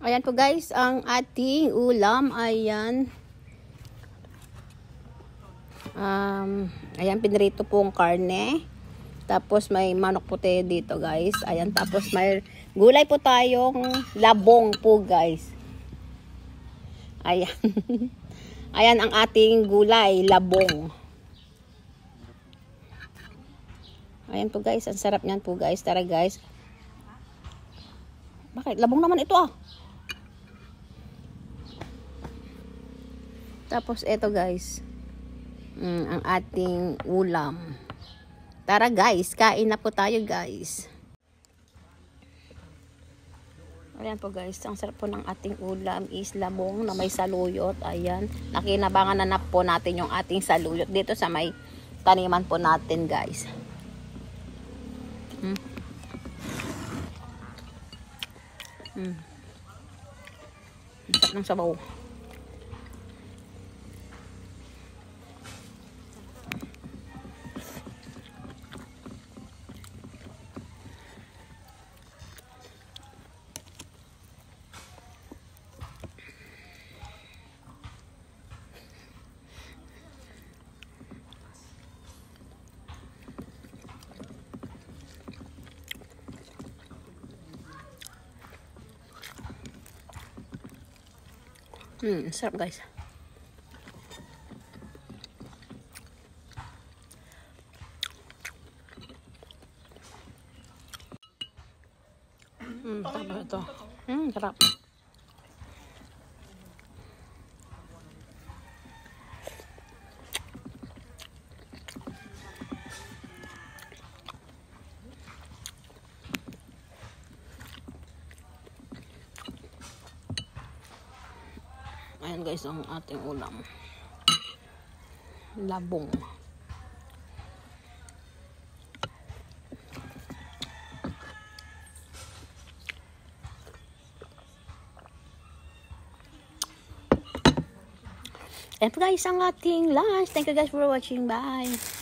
Ayan po guys, ang ating ulam. Ayan. Ayan, pinrito pong karne. Tapos may manok puti dito guys. Ayan, tapos may gulay po tayong labong po guys. Ayan. Ayan ang ating gulay, labong. Ayan po guys, ang sarap niyan po guys. Tara guys. Bakit? Labong naman ito ah. Tapos ito guys, ang ating ulam. Tara guys, kain na po tayo guys. Ayan po guys, ang sarap po ng ating ulam is labong na may saluyot. Ayan, nakinabangan na po natin yung ating saluyot dito sa may taniman po natin guys. Sarap ng sabaw. Sarap guys. Sarap ito. Sarap. Ayan guys, ang ating ulam. Labong. Ayan po guys, ang ating lunch. Thank you guys for watching. Bye!